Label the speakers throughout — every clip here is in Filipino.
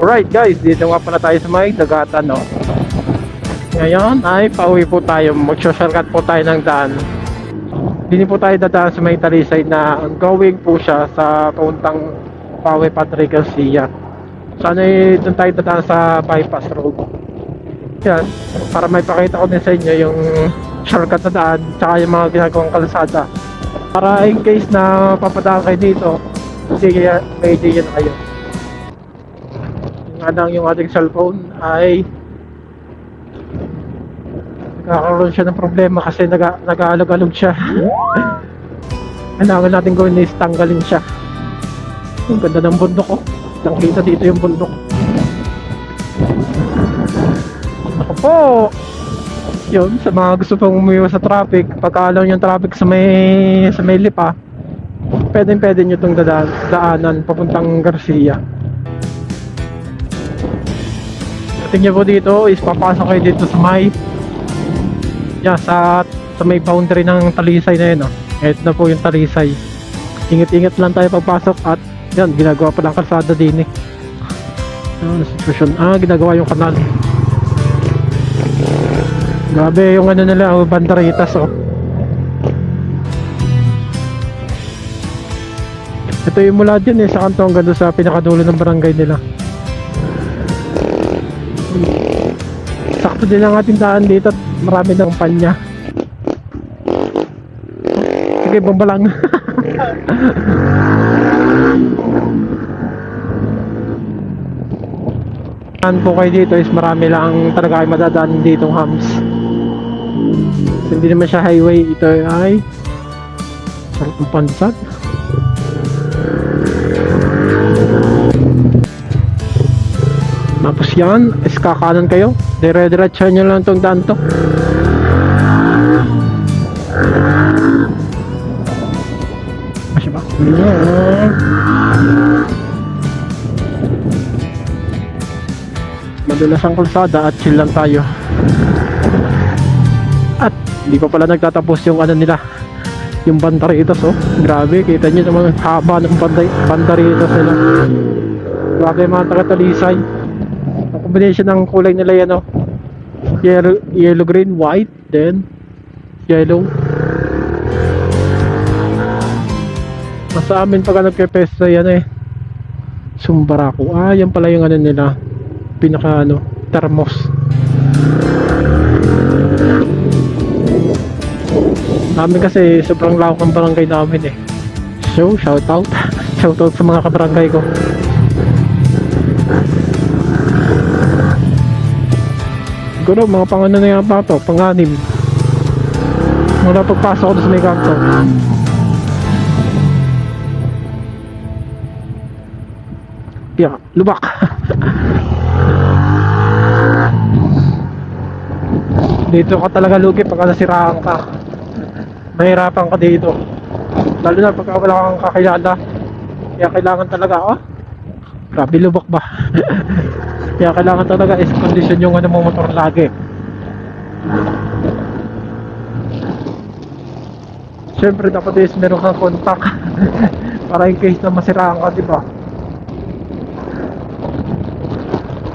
Speaker 1: Alright guys, dito nga pala tayo sa may dagatan, no. Ngayon ay pauwi po tayo, mag-shortcut po tayo ng daan. Hindi po tayo dadaan sa may Talisay na going po siya sa pauntang Pawe Padre Garcia. Sana doon tayo dadaan sa bypass road. Yan, para may pakita ko din sa inyo yung shortcut na daan tsaka yung mga ginagawang kalsada. Para in case na papadaan kayo dito, hindi may idea na kayo. Nga lang yung ating cellphone ay nagkakaroon siya ng problema kasi nag-aalog-alog siya. Kailangan natin gawin is tanggalin siya. Ang ganda ng bundok, oh. Nakita dito yung bundok. Ako po, yun, sa mga gusto pong umiwas sa traffic, pagkaalam yung traffic sa may lipa, pwede nyo itong daanan papuntang Garcia. Tingnan po dito is papasok kayo dito sa may sa may boundary ng Talisay na yun, oh. Ito na po yung Talisay. Ingat-ingat lang tayo pagpasok at yan, ginagawa pa lang kalsada din eh. Situation, ginagawa yung kanal. Grabe yung ano nila, banderitas, oh. Ito yung mula dyan sa kanto hanggang sa pinakadulo ng barangay nila. Sakto din ang ating daan dito at marami ng kumpanya. Sige, bomba lang. Po kayo dito is marami lang talaga ay madadaan ditong hams. So, hindi naman siya highway, ito ay sarap pansat. Tapos yan, is kakanan kayo, dire-diretso nyo lang itong daan to. Masya ba? Madulas ang kalsada at chill lang tayo. At hindi pa pala nagtatapos yung ano nila, yung banderitas, oh. Grabe, kita nyo naman haba ng banderitas nila. Grabe mga taga-Talisay. Ang combination ng kulay nila yan, oh. Yellow, green, white, then yellow. Sa amin pagka nagpe-pesta yan eh, Sumbarako. Yan pala yung ano nila, pinaka ano, thermos. Namin kasi sobrang lawak ng barangay namin eh. So, shout out sa mga kabarangay ko. Siguro mga pang-ano na yan pa to, pang-anim. Mula pagpasok ko sa may kanto. Lubak. Dito ka talaga lugi pagka nasiraan ka. Mahirapan ka dito. Lalo na pagka wala kang kakilala. Kaya kailangan talaga, grabe lubak ba? Kaya kailangan talaga is condition yung ano mo motor lagi. Siyempre dapat is meron kang contact para in case na masiraan ka, diba?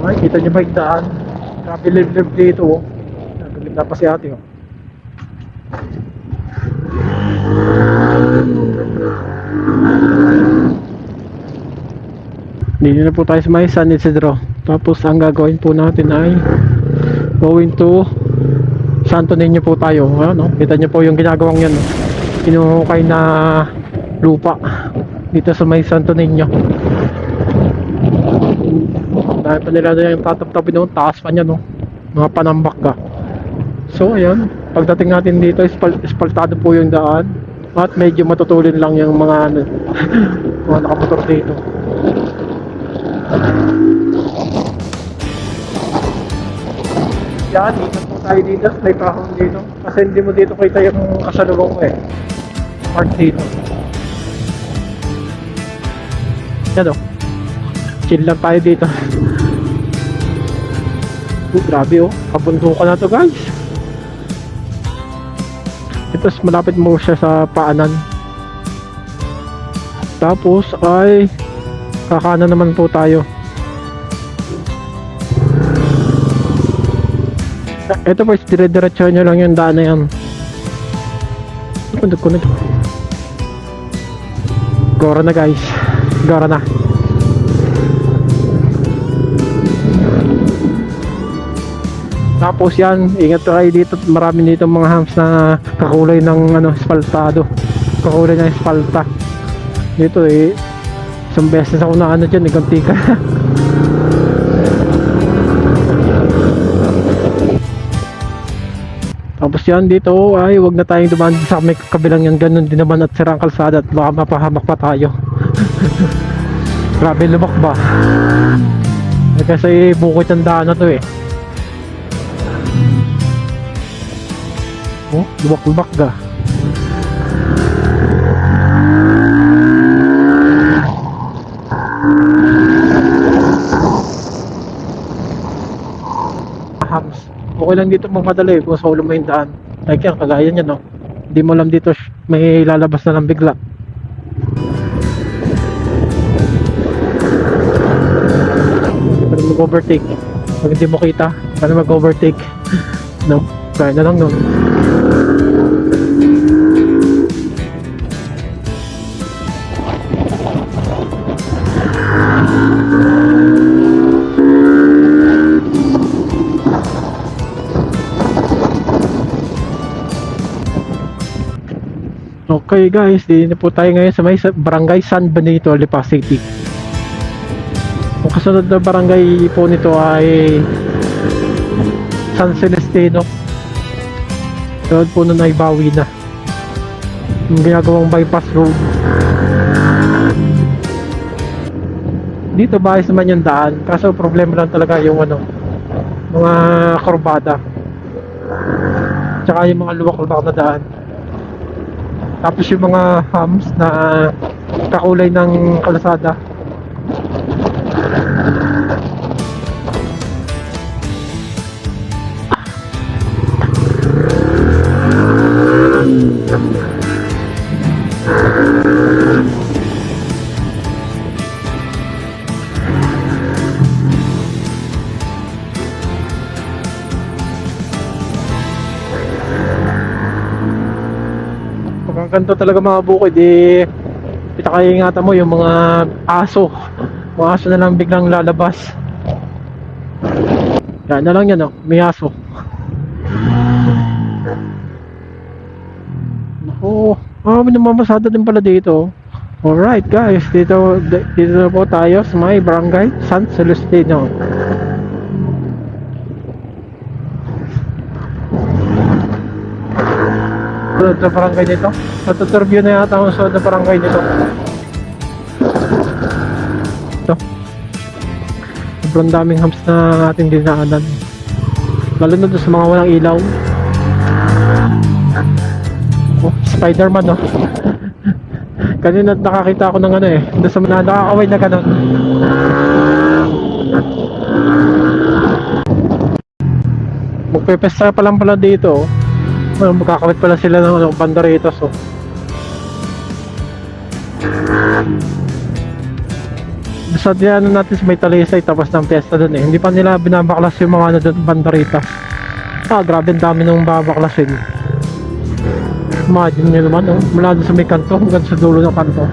Speaker 1: Ay, kita nyo ba yung daan? Grabe live dito, oh. Nagagib na pa si ate, oh. Dito na po tayo sa may San Isidro. Tapos ang gagawin po natin ay going to Santo Niño po tayo. Ano? Kita nyo po yung ginagawang yan, oh. Kinuhukay na lupa dito sa may Santo Niño. Dahil pa nila na yung tatap-tapin noon, taas pa niya, no? Mga panambak ka. So ayan, pagdating natin dito, espaltado po yung daan. At medyo matutulin lang yung mga ano, mga nakamotor dito. Yan, dito po tayo dito, may pahon dito. Kasi hindi mo dito kita yung kasalubong ko eh. Park dito. Yan, oh. Chill lang tayo dito. Grabe, oh. Kabundukan na to, guys. Tapos malapit mo siya sa paanan. Tapos ay kakanan naman po tayo. Ito boys, dire-diretso nyo lang yung daan na yan. Kunod. Gora na guys. Gora na. Tapos yan, ingat kayo dito. Marami dito mga hams na kakulay ng ano, espaltado. Kakulay ng espalta. Dito isang beses ako na ano dyan, iganti ka. Tapos yan dito ay wag na tayong dumaan sa may kabilang yan, ganun din naman at sirang kalsada at baka mapahamak pa tayo. Grabe lumak ba? Kasi bukod ang daan na to Oh, lumak ga. Hams. Okay lang dito magmadali kung sa ulo mo yung daan. Like yan, kagaya niya no. Hindi mo alam dito may lalabas na lang bigla. Para mag-overtake. Pag hindi mo kita, para mag-overtake. No? Kaya na lang no. Okay guys, di na po tayo ngayon sa may barangay San Benito, Lipa City. Ang kasunod na barangay po nito ay San Celestino. Doon po nun ay bawi na. Yung ginagawang bypass road. Dito bayos naman yung daan. Kaso problema lang talaga yung ano, mga kurbada. Tsaka yung mga luwak-luwak na daan. Tapos yung mga hams na kakulay ng kalsada. Ganito talaga mga bukid itakay-ingatan mo yung mga aso na lang biglang lalabas. Yan na lang yan may aso. Naku, may namamasada din pala dito. Alright guys, dito na po tayo sa may barangay San Celestino. Sa barangay nito, natuturbyo na yata ang sa barangay nito. Ito, sobrang daming hams na ating dinaanan, lalo na doon sa mga walang ilaw. Oh, Spider-Man kanina nakakita ako ng doon sa mga nakakaway na gano'n. Magpepesta pa lang pala dito magkakawit pala sila ng banderitos Basta diyan natin sa may Talisay tapos ng piyesta dun hindi pa nila binabaklas yung mga banderitas. Grabe ang dami nung babaklasin. Imagine nyo naman mula dun sa may kanto hanggang sa dulo ng kanto.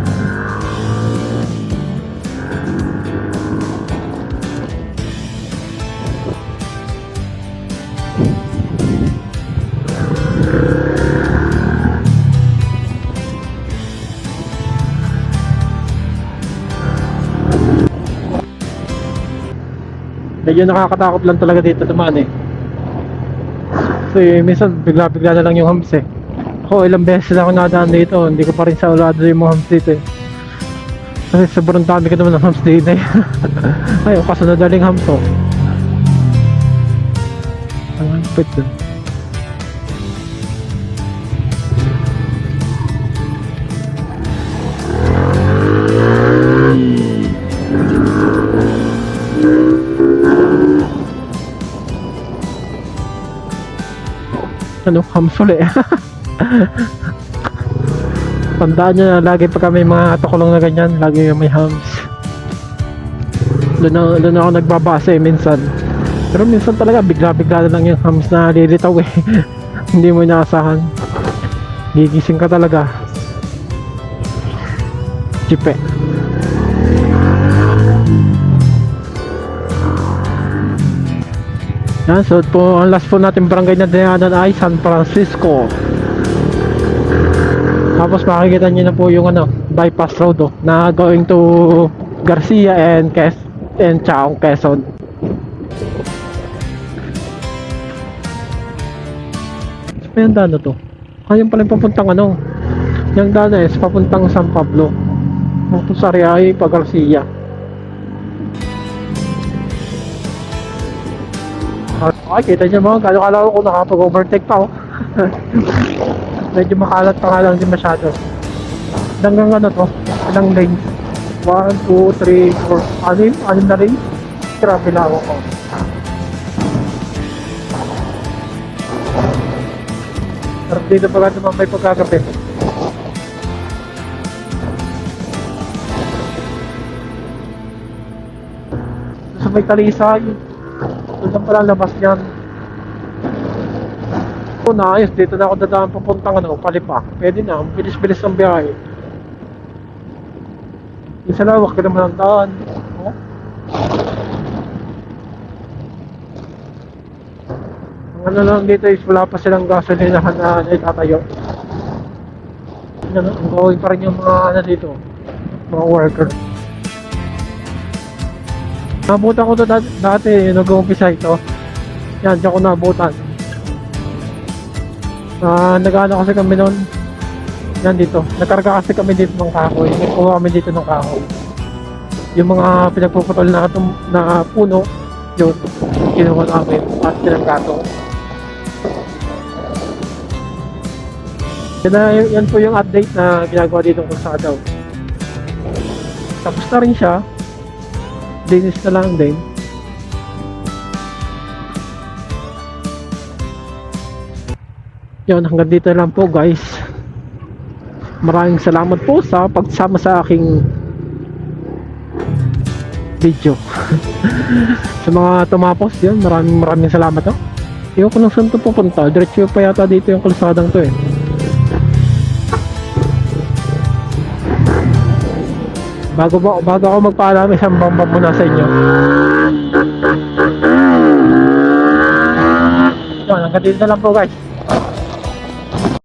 Speaker 1: Medyo nakakatakot lang talaga dito dumaan kasi minsan bigla-bigla na lang yung hams Ako ilang beses na ako nadaan dito, hindi ko pa rin sa ulado yung mga hams dito kasi sobrang dami ka naman ng hams dito ay kasunod daling hams ang hapit dun. Hams ulit. Tandaan nyo na lagi pag may mga tukulong na ganyan, lagi may hams. Doon ako nagbabase minsan Pero minsan talaga bigla-bigla na lang yung hams na lilitaw eh. Hindi mo inaasahan. Gigising ka talaga. Chipe. Yan, so po, ang last po natin barangay na dinaanan ay San Francisco. Tapos makikita niyo na po yung ano, bypass road na going to Garcia and Chaong, Quezon. So, yung daan na to. Ayun pala yung papuntang ano. Yung daan na is papuntang San Pablo. Ito sa Riay pa Garcia. Okay, kita nyo mga kala ko nakapag-overtake pa oh. Medyo makalat pa nga lang din masyado. Hanggang ano to? Ilang lanes? 1, 2, 3, 4, 6 na lanes? Grabe lang ako. Pero dito pala naman may pagkagabi. Sa may talisay. Doon pala labas niyan. Kung naayos, dito na ako dadaan papuntang ano, Palipa. Pwede na, bilis-bilis ang biyahe. Isa lawak ka naman ang daan. Oh. Ang ano lang dito is wala pa silang gasolinahan na itatayo. Ang going pa rin yung mga ano dito, mga worker. Nabutan ko to dati, nag-uumpisa ito. Yan, dyan ko nabutan. Nag-ano kasi kami noon. Yan dito. Nagkarga kasi kami dito ng kahoy. Nagkuha kami dito ng kahoy. Yung mga pinagpuputol na puno, yun, kinuha namin at pinaggatong. Yan po yung update na ginagawa dito ng kalsada. Tapos na rin siya. Dinis na lang din. Yun, hanggang dito lang po guys. Maraming salamat po sa pagsama sa aking video. Sa mga tumapos yun, maraming salamat. Ewan ko lang saan ito pupunta. Diretso pa yata dito yung kalsadang to eh. Bago ako magpaalam, isang bamba muna sa inyo. Yun, hanggang dito na lang po guys.